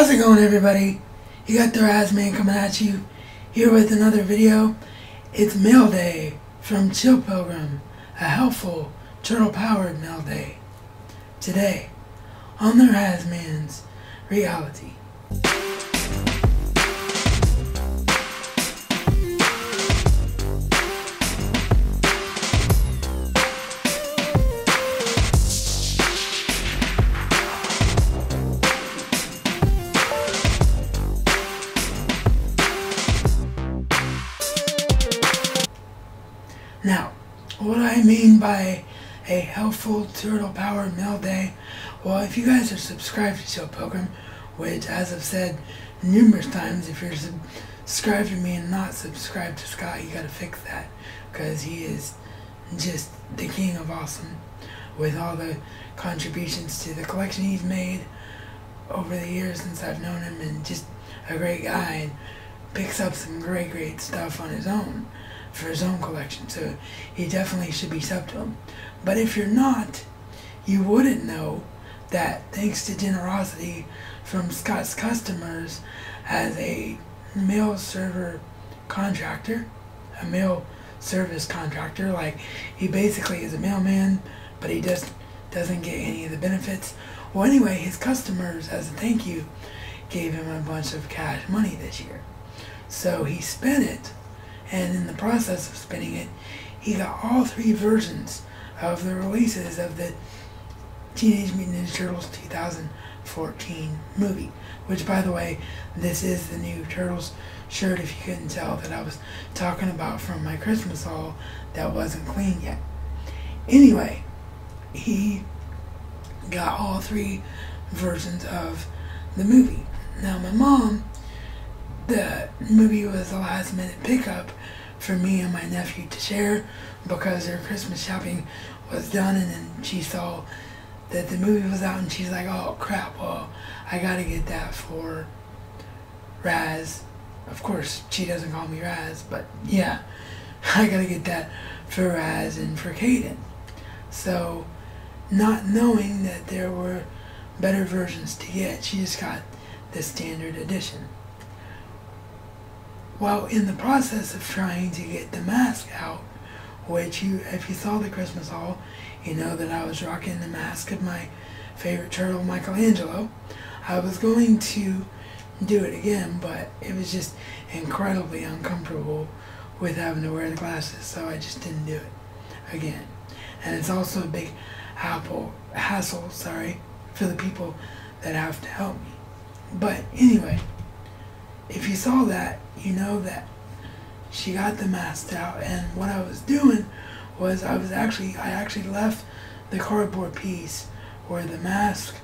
How's it going, everybody? You got the Razman coming at you here with another video. It's Mail Day from Chillpilgrim, a helpful turtle-powered mail day. Today, on the Razman's reality. Now, what I mean by a helpful turtle-powered mail day, well, if you guys are subscribed to Chillpilgrim, which, as I've said numerous times, if you're subscribed to me and not subscribed to Scott, you gotta fix that, because he is just the king of awesome with all the contributions to the collection he's made over the years since I've known him, and just a great guy, and picks up some great stuff on his own for his own collection, so he definitely should be sub to him. But if you're not, you wouldn't know that thanks to generosity from Scott's customers as a mail server contractor, a mail service contractor, like he basically is a mailman, but he just doesn't get any of the benefits. Well, anyway, his customers, as a thank you, gave him a bunch of cash money this year. So he spent it, and in the process of spinning it, he got all 3 versions of the releases of the Teenage Mutant Ninja Turtles 2014 movie. Which, by the way, this is the new Turtles shirt, if you couldn't tell, that I was talking about from my Christmas haul that wasn't clean yet. Anyway, he got all 3 versions of the movie. Now, my mom, the movie was a last minute pickup for me and my nephew to share because her Christmas shopping was done, and then she saw that the movie was out and she's like, oh crap, well, I gotta get that for Raz. Of course, she doesn't call me Raz, but yeah, I gotta get that for Raz and for Caden. So, not knowing that there were better versions to get, she just got the standard edition. Well, in the process of trying to get the mask out, which if you saw the Christmas haul, you know that I was rocking the mask of my favorite turtle, Michelangelo. I was going to do it again, but it was just incredibly uncomfortable with having to wear the glasses, so I just didn't do it again. And it's also a big hassle, for the people that have to help me. But anyway, if you saw that, you know that she got the mask out, and what I was doing was I actually left the cardboard piece where the mask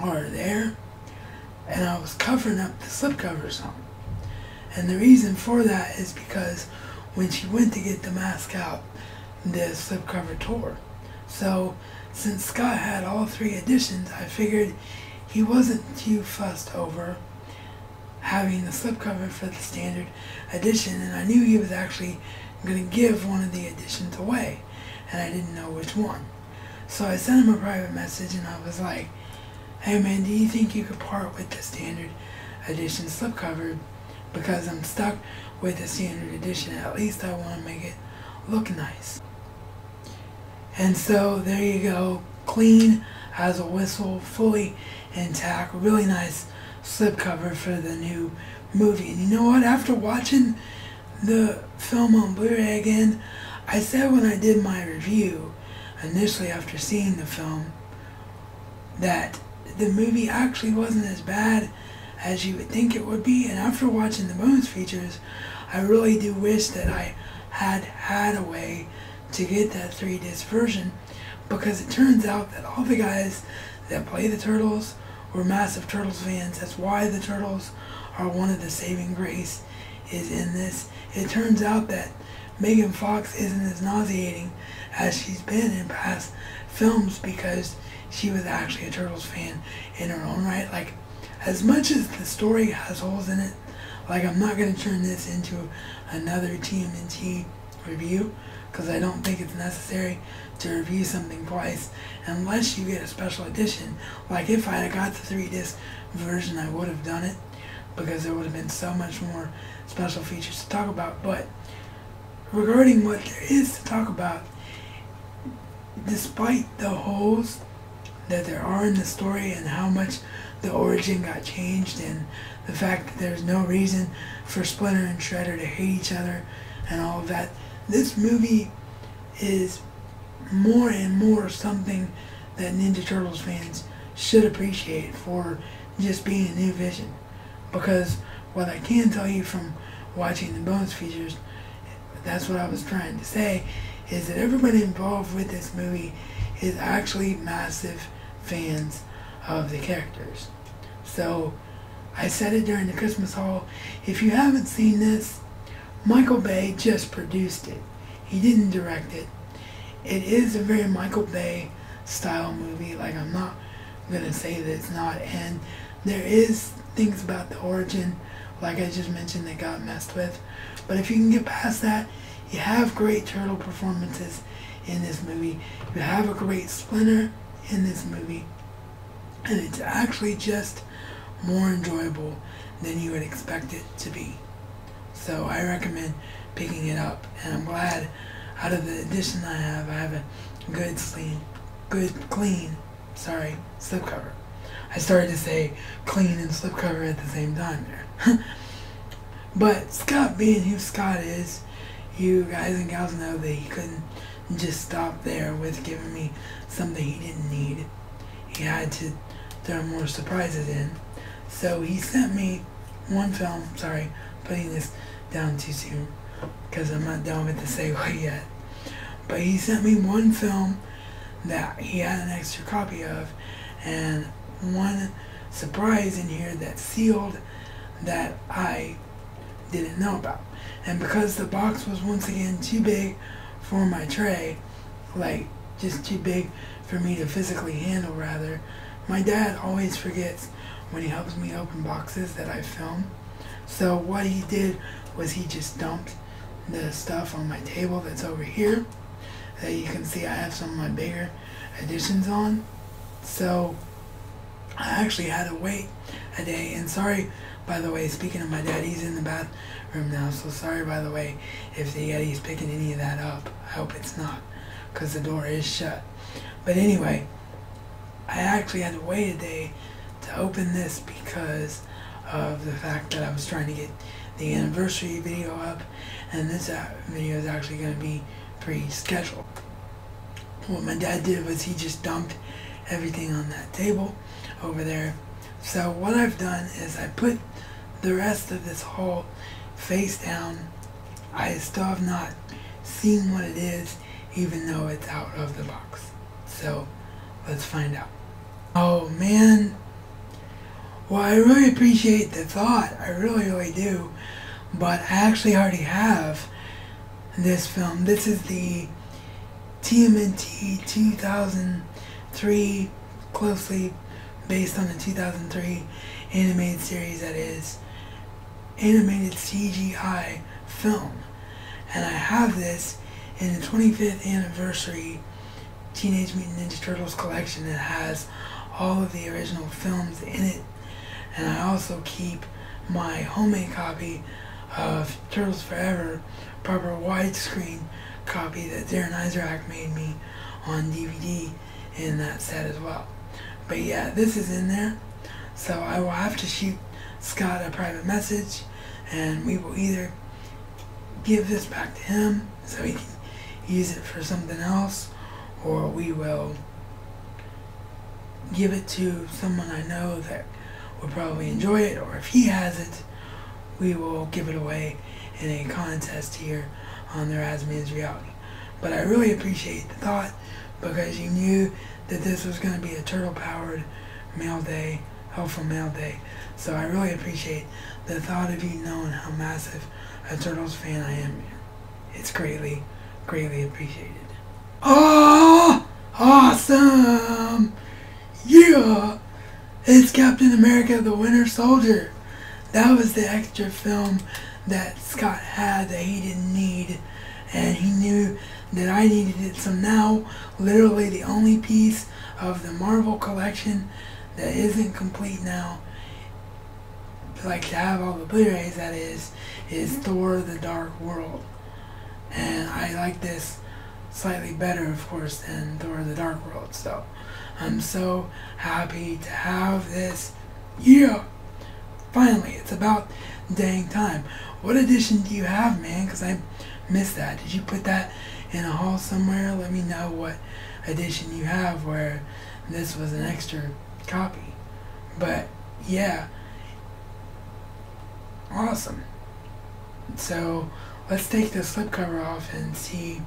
are there, and I was covering up the slipcover on. And the reason for that is because when she went to get the mask out, the slipcover tore. So since Scott had all 3 editions, I figured he wasn't too fussed over having the slipcover for the standard edition, and I knew he was actually going to give one of the editions away, and I didn't know which one. So I sent him a private message, and I was like, hey man, do you think you could part with the standard edition slipcover, because I'm stuck with the standard edition, at least I want to make it look nice. And so there you go, clean as a whistle, fully intact, really nice slipcover for the new movie. And you know what, after watching the film on Blu-ray again, I said when I did my review initially after seeing the film that the movie actually wasn't as bad as you would think it would be, and after watching the bonus features, I really do wish that I had a way to get that 3-disc version, because it turns out that all the guys that play the Turtles were massive Turtles fans. That's why the Turtles are one of the saving grace is in this. It turns out that Megan Fox isn't as nauseating as she's been in past films, because she was actually a Turtles fan in her own right. Like, as much as the story has holes in it, like, I'm not going to turn this into another TMNT review, because I don't think it's necessary to review something twice unless you get a special edition. Like if I had got the 3-disc version, I would have done it because there would have been so much more special features to talk about. But regarding what there is to talk about, despite the holes that there are in the story and how much the origin got changed and the fact that there's no reason for Splinter and Shredder to hate each other and all of that, this movie is more and more something that Ninja Turtles fans should appreciate for just being a new vision. Because what I can tell you from watching the bonus features, that's what I was trying to say, is that everybody involved with this movie is actually massive fans of the characters. So I said it during the Christmas haul, if you haven't seen this, Michael Bay just produced it. He didn't direct it. It is a very Michael Bay style movie. Like, I'm not going to say that it's not. And there is things about the origin, like I just mentioned, that got messed with. But if you can get past that, you have great turtle performances in this movie. You have a great Splinter in this movie. And it's actually just more enjoyable than you would expect it to be. So I recommend picking it up. And I'm glad out of the edition I have a good clean slipcover. I started to say clean and slipcover at the same time there. But Scott, being who Scott is, you guys and gals know that he couldn't just stop there with giving me something he didn't need. He had to throw more surprises in. So he sent me one film, sorry, putting this down too soon because I'm not done with the segue yet. But he sent me one film that he had an extra copy of, and one surprise in here that's sealed that I didn't know about. And because the box was once again too big for my tray, like just too big for me to physically handle rather, my dad always forgets when he helps me open boxes that I film. So what he did was he just dumped the stuff on my table that's over here that you can see I have some of my bigger editions on. So I actually had to wait a day. And sorry, by the way, speaking of my dad, he's in the bathroom now, so sorry, by the way, if the Yeti's picking any of that up. I hope it's not, because the door is shut. But anyway, I actually had to wait a day to open this because of the fact that I was trying to get the anniversary video up, and this video is actually going to be pre-scheduled. What my dad did was he just dumped everything on that table over there. So what I've done is I put the rest of this haul face down. I still have not seen what it is, even though it's out of the box. So let's find out. Oh man. Well, I really appreciate the thought. I really do. But I actually already have this film. This is the TMNT 2003, closely based on the 2003 animated series, that is animated CGI film. And I have this in the 25th anniversary Teenage Mutant Ninja Turtles collection that has all of the original films in it. And I also keep my homemade copy of Turtles Forever, proper widescreen copy that Darren Isaac made me on DVD in that set as well. But yeah, this is in there. So I will have to shoot Scott a private message, and we will either give this back to him so he can use it for something else, or we will give it to someone I know that would probably enjoy it, or if he has it, we will give it away in a contest here on the Razman's Reality. But I really appreciate the thought, because you knew that this was going to be a turtle-powered mail day, helpful mail day. So I really appreciate the thought of you knowing how massive a Turtles fan I am. It's greatly appreciated. Oh, awesome! Yeah! It's Captain America the Winter Soldier. That was the extra film that Scott had that he didn't need, and he knew that I needed it. So now, literally the only piece of the Marvel collection that isn't complete now, like to have all the Blu-rays, that is Thor: The Dark World. And I like this slightly better, of course, than Thor: The Dark World. So I'm so happy to have this. Yeah! Finally, it's about dang time. What edition do you have, man? Because I missed that. Did you put that in a haul somewhere? Let me know what edition you have where this was an extra copy. But yeah, awesome. So let's take the slipcover off and see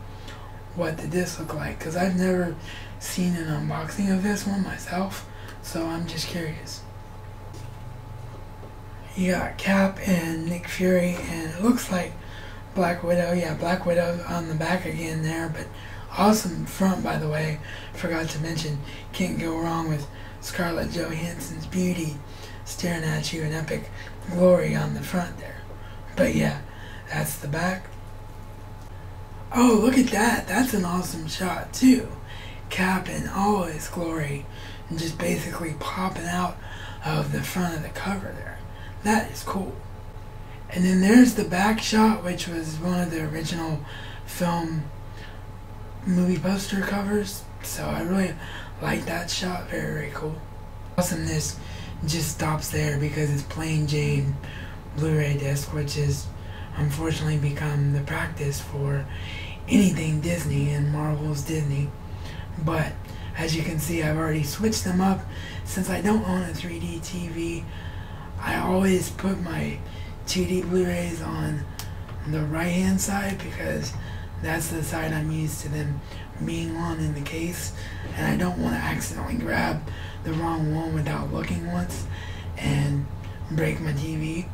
what the discs look like, because I've never seen an unboxing of this one myself, so I'm just curious. You got Cap and Nick Fury, and it looks like Black Widow. Yeah, Black Widow on the back again there, but awesome front, by the way. Forgot to mention, can't go wrong with Scarlett Johansson's beauty staring at you in epic glory on the front there. But yeah, that's the back. Oh, look at that. That's an awesome shot too. Cap in all his glory and just basically popping out of the front of the cover there. That is cool. And then there's the back shot, which was one of the original film movie poster covers. So I really like that shot. Very, very cool. Awesomeness just stops there because it's plain Jane Blu-ray disc, which is unfortunately become the practice for anything Disney and Marvel's Disney. But as you can see, I've already switched them up. Since I don't own a 3D TV, I always put my 2D Blu-rays on the right hand side because that's the side I'm used to them being on in the case, and I don't want to accidentally grab the wrong one without looking once and break my TV.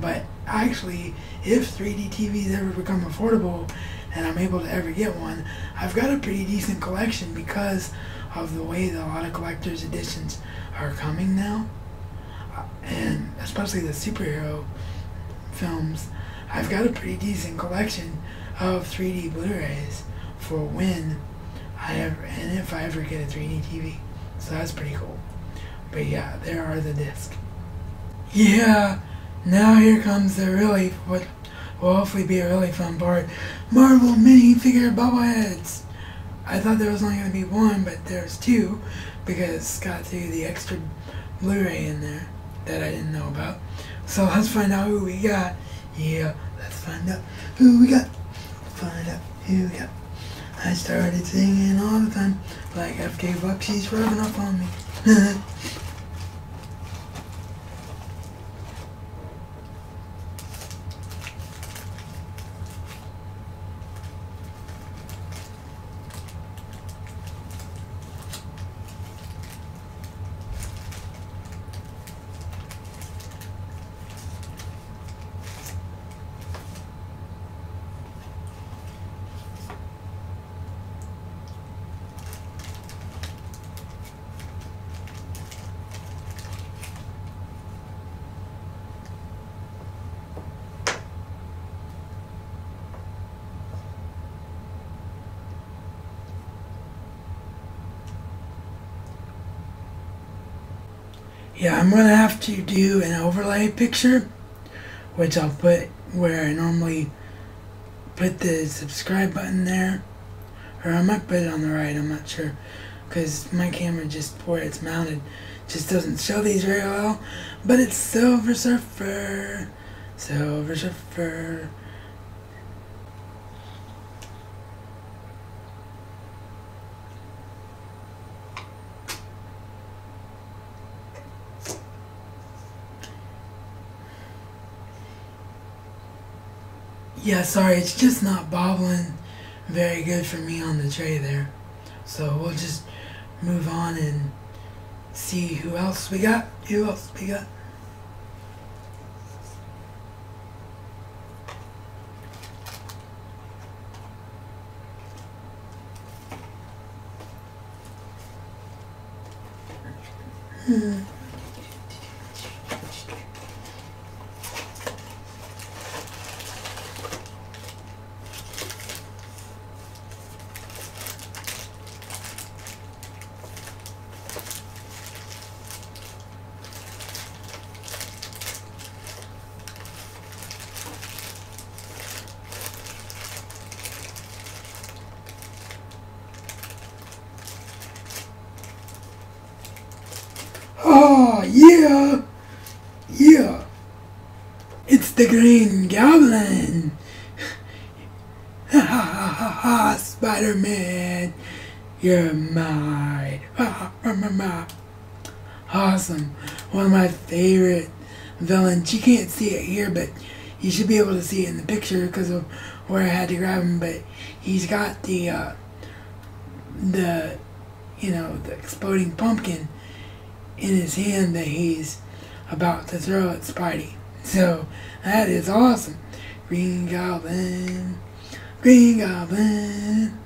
But actually, if 3D TVs ever become affordable and I'm able to ever get one, I've got a pretty decent collection because of the way that a lot of collector's editions are coming now, and especially the superhero films. I've got a pretty decent collection of 3D Blu-rays for when I ever, and if I ever get a 3D TV. So that's pretty cool. But yeah, there are the discs. Yeah, now here comes the really, what will hopefully be a really fun part. Marvel minifigure bobbleheads. I thought there was only going to be one, but there's two because Scott threw the extra Blu-ray in there that I didn't know about. So let's find out who we got. Yeah, let's find out who we got. Find out who we got. I started singing all the time like FK Buck, she's rubbing up on me. Yeah, I'm going to have to do an overlay picture, which I'll put where I normally put the subscribe button there. Or I might put it on the right, I'm not sure. Because my camera, just where it's mounted, just doesn't show these very well. But it's Silver Surfer. Silver Surfer. Yeah, sorry, it's just not bobbling very good for me on the tray there. So we'll just move on and see who else we got. Who else we got? Yeah! Yeah! It's the Green Goblin! Ha ha ha ha ha! Spider-Man! You're mine! Ha ha ha ha ha! Awesome! One of my favorite villains. You can't see it here, but you should be able to see it in the picture because of where I had to grab him. But he's got the exploding pumpkin in his hand that he's about to throw at Spidey. So that is awesome. Green Goblin, Green Goblin.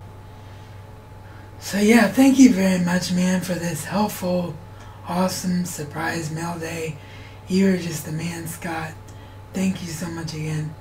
So yeah, thank you very much, man, for this helpful, awesome surprise mail day. You're just the man, Scott. Thank you so much again.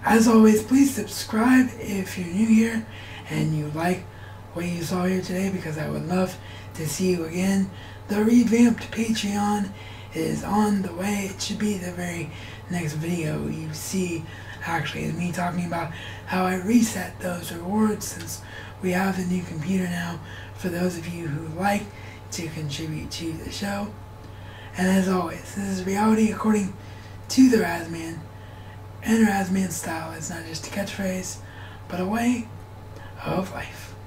As always, please subscribe if you're new here and you like what you saw here today, because I would love to see you again. The revamped Patreon is on the way. It should be the very next video you see. Actually, is me talking about how I reset those rewards, since we have a new computer now, for those of you who like to contribute to the show. And as always, this is reality according to the Razman, and Razman style is not just a catchphrase, but a way of life.